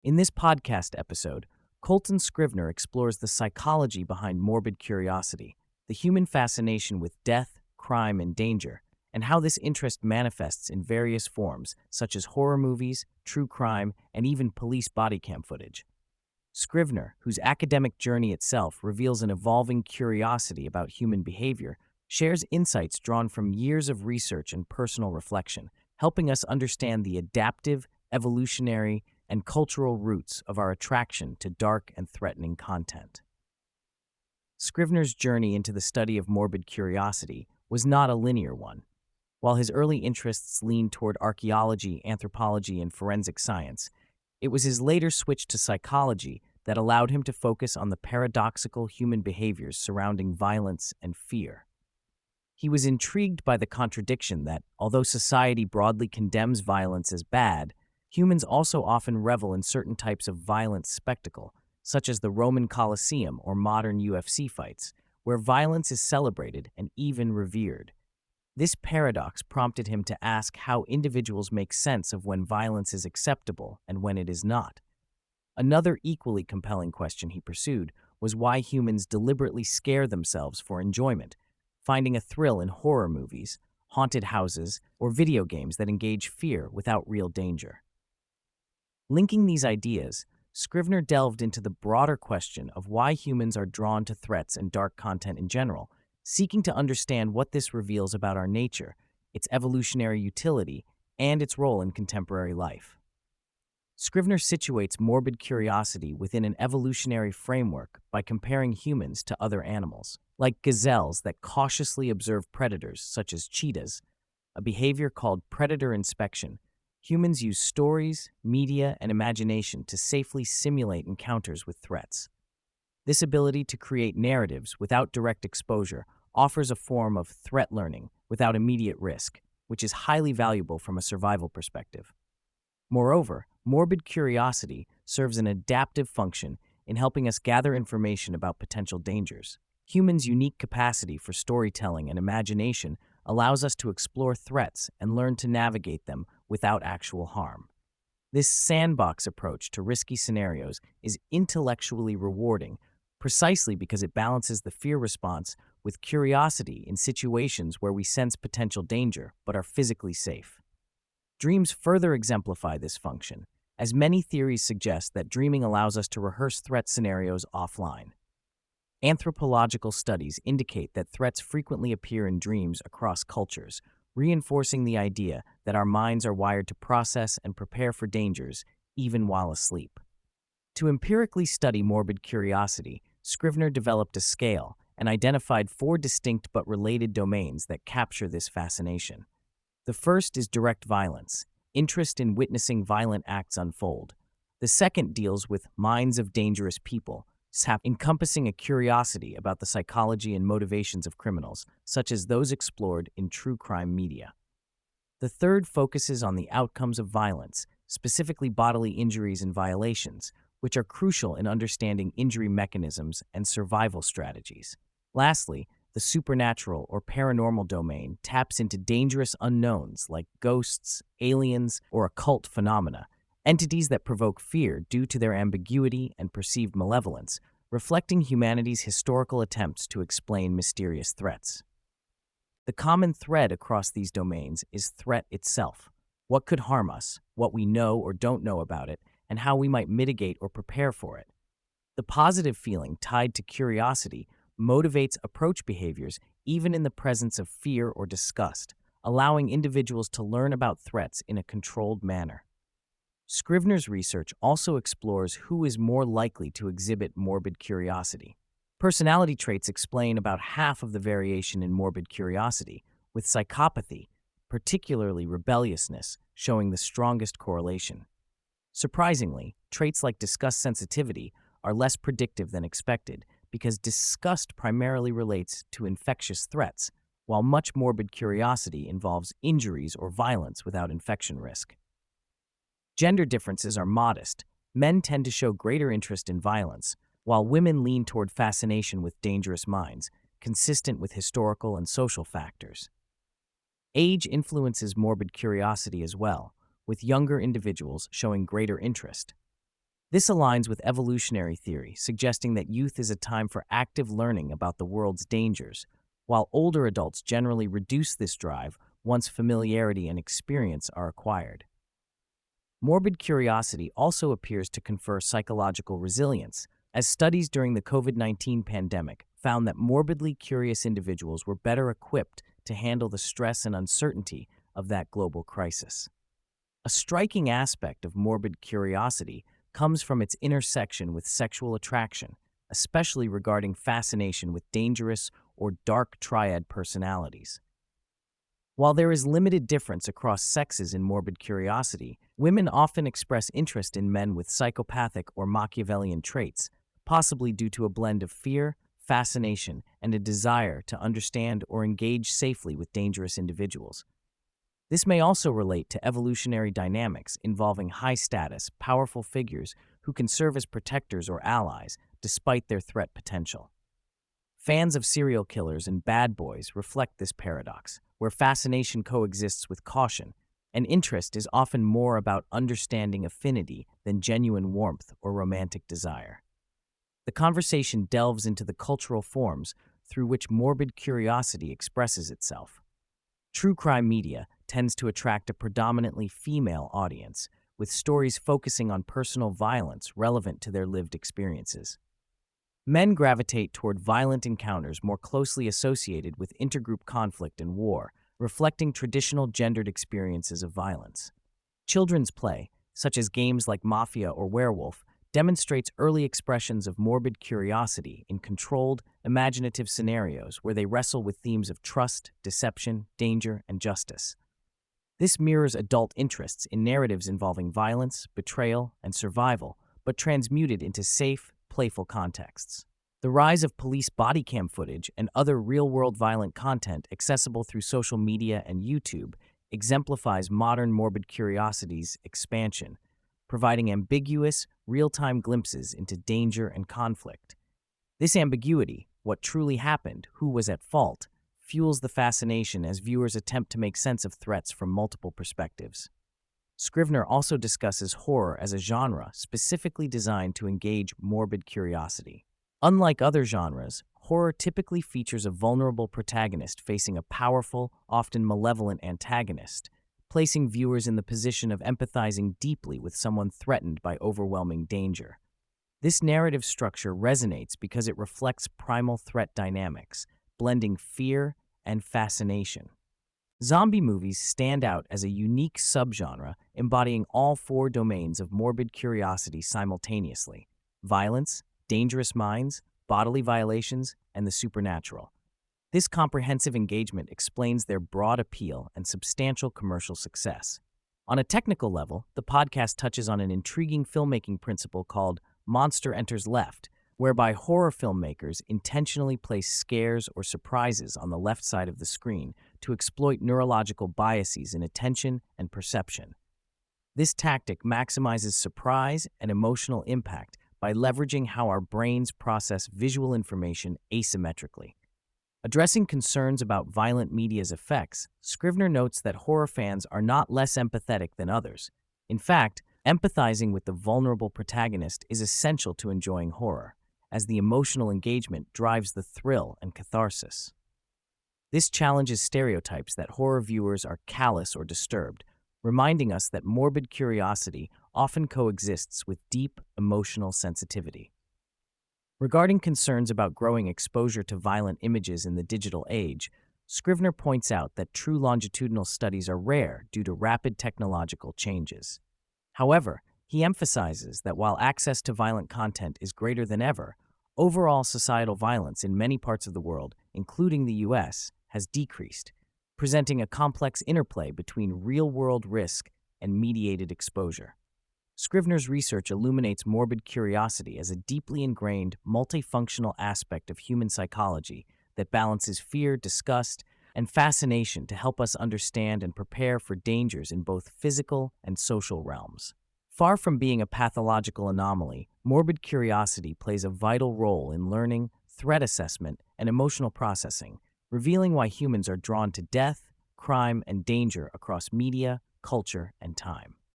In this podcast episode, Coltan Scrivner explores the psychology behind morbid curiosity, the human fascination with death, crime, and danger, and how this interest manifests in various forms, such as horror movies, true crime, and even police body cam footage. Scrivner, whose academic journey itself reveals an evolving curiosity about human behavior, shares insights drawn from years of research and personal reflection, helping us understand the adaptive, evolutionary, and cultural roots of our attraction to dark and threatening content. Scrivner's journey into the study of morbid curiosity was not a linear one. While his early interests leaned toward archaeology, anthropology, and forensic science, it was his later switch to psychology that allowed him to focus on the paradoxical human behaviors surrounding violence and fear. He was intrigued by the contradiction that, although society broadly condemns violence as bad, humans also often revel in certain types of violent spectacle, such as the Roman Colosseum or modern UFC fights, where violence is celebrated and even revered. This paradox prompted him to ask how individuals make sense of when violence is acceptable and when it is not. Another equally compelling question he pursued was why humans deliberately scare themselves for enjoyment, finding a thrill in horror movies, haunted houses, or video games that engage fear without real danger. Linking these ideas, Scrivner delved into the broader question of why humans are drawn to threats and dark content in general, seeking to understand what this reveals about our nature, its evolutionary utility, and its role in contemporary life. Scrivner situates morbid curiosity within an evolutionary framework by comparing humans to other animals, like gazelles that cautiously observe predators such as cheetahs, a behavior called predator inspection. Humans use stories, media, and imagination to safely simulate encounters with threats. This ability to create narratives without direct exposure offers a form of threat learning without immediate risk, which is highly valuable from a survival perspective. Moreover, morbid curiosity serves an adaptive function in helping us gather information about potential dangers. Humans' unique capacity for storytelling and imagination allows us to explore threats and learn to navigate them without actual harm. This sandbox approach to risky scenarios is intellectually rewarding precisely because it balances the fear response with curiosity in situations where we sense potential danger but are physically safe. Dreams further exemplify this function, as many theories suggest that dreaming allows us to rehearse threat scenarios offline. Anthropological studies indicate that threats frequently appear in dreams across cultures, reinforcing the idea that our minds are wired to process and prepare for dangers even while asleep. To empirically study morbid curiosity, Scrivner developed a scale and identified 4 distinct but related domains that capture this fascination. The first is direct violence, interest in witnessing violent acts unfold. The second deals with minds of dangerous people, encompassing a curiosity about the psychology and motivations of criminals, such as those explored in true crime media. The third focuses on the outcomes of violence, specifically bodily injuries and violations, which are crucial in understanding injury mechanisms and survival strategies. Lastly, the supernatural or paranormal domain taps into dangerous unknowns like ghosts, aliens, or occult phenomena, entities that provoke fear due to their ambiguity and perceived malevolence, reflecting humanity's historical attempts to explain mysterious threats. The common thread across these domains is threat itself. What could harm us, what we know or don't know about it, and how we might mitigate or prepare for it. The positive feeling tied to curiosity motivates approach behaviors even in the presence of fear or disgust, allowing individuals to learn about threats in a controlled manner. Scrivner's research also explores who is more likely to exhibit morbid curiosity. Personality traits explain about half of the variation in morbid curiosity, with psychopathy, particularly rebelliousness, showing the strongest correlation. Surprisingly, traits like disgust sensitivity are less predictive than expected because disgust primarily relates to infectious threats, while much morbid curiosity involves injuries or violence without infection risk. Gender differences are modest. Men tend to show greater interest in violence, while women lean toward fascination with dangerous minds, consistent with historical and social factors. Age influences morbid curiosity as well, with younger individuals showing greater interest. This aligns with evolutionary theory, suggesting that youth is a time for active learning about the world's dangers, while older adults generally reduce this drive once familiarity and experience are acquired. Morbid curiosity also appears to confer psychological resilience, as studies during the COVID-19 pandemic found that morbidly curious individuals were better equipped to handle the stress and uncertainty of that global crisis. A striking aspect of morbid curiosity comes from its intersection with sexual attraction, especially regarding fascination with dangerous or dark triad personalities. While there is limited difference across sexes in morbid curiosity, women often express interest in men with psychopathic or Machiavellian traits, possibly due to a blend of fear, fascination, and a desire to understand or engage safely with dangerous individuals. This may also relate to evolutionary dynamics involving high-status, powerful figures who can serve as protectors or allies despite their threat potential. Fans of serial killers and bad boys reflect this paradox, where fascination coexists with caution, and interest is often more about understanding affinity than genuine warmth or romantic desire. The conversation delves into the cultural forms through which morbid curiosity expresses itself. True crime media tends to attract a predominantly female audience, with stories focusing on personal violence relevant to their lived experiences. Men gravitate toward violent encounters more closely associated with intergroup conflict and war, reflecting traditional gendered experiences of violence. Children's play, such as games like Mafia or Werewolf, demonstrates early expressions of morbid curiosity in controlled, imaginative scenarios where they wrestle with themes of trust, deception, danger, and justice. This mirrors adult interests in narratives involving violence, betrayal, and survival, but transmuted into safe, playful contexts. The rise of police body cam footage and other real-world violent content accessible through social media and YouTube exemplifies modern morbid curiosity's expansion, providing ambiguous, real-time glimpses into danger and conflict. This ambiguity, what truly happened, who was at fault, fuels the fascination as viewers attempt to make sense of threats from multiple perspectives. Scrivner also discusses horror as a genre specifically designed to engage morbid curiosity. Unlike other genres, horror typically features a vulnerable protagonist facing a powerful, often malevolent antagonist, placing viewers in the position of empathizing deeply with someone threatened by overwhelming danger. This narrative structure resonates because it reflects primal threat dynamics, blending fear and fascination. Zombie movies stand out as a unique subgenre embodying all four domains of morbid curiosity simultaneously: violence, dangerous minds, bodily violations, and the supernatural. This comprehensive engagement explains their broad appeal and substantial commercial success. On a technical level, the podcast touches on an intriguing filmmaking principle called Monster Enters Left, whereby horror filmmakers intentionally place scares or surprises on the left side of the screen to exploit neurological biases in attention and perception. This tactic maximizes surprise and emotional impact by leveraging how our brains process visual information asymmetrically. Addressing concerns about violent media's effects, Scrivner notes that horror fans are not less empathetic than others. In fact, empathizing with the vulnerable protagonist is essential to enjoying horror, as the emotional engagement drives the thrill and catharsis. This challenges stereotypes that horror viewers are callous or disturbed, reminding us that morbid curiosity often coexists with deep emotional sensitivity. Regarding concerns about growing exposure to violent images in the digital age, Scrivner points out that true longitudinal studies are rare due to rapid technological changes. However, he emphasizes that while access to violent content is greater than ever, overall societal violence in many parts of the world, including the U.S., has decreased, presenting a complex interplay between real-world risk and mediated exposure. Scrivner's research illuminates morbid curiosity as a deeply ingrained, multifunctional aspect of human psychology that balances fear, disgust, and fascination to help us understand and prepare for dangers in both physical and social realms. Far from being a pathological anomaly, morbid curiosity plays a vital role in learning, threat assessment, and emotional processing, revealing why humans are drawn to death, crime, and danger across media, culture, and time.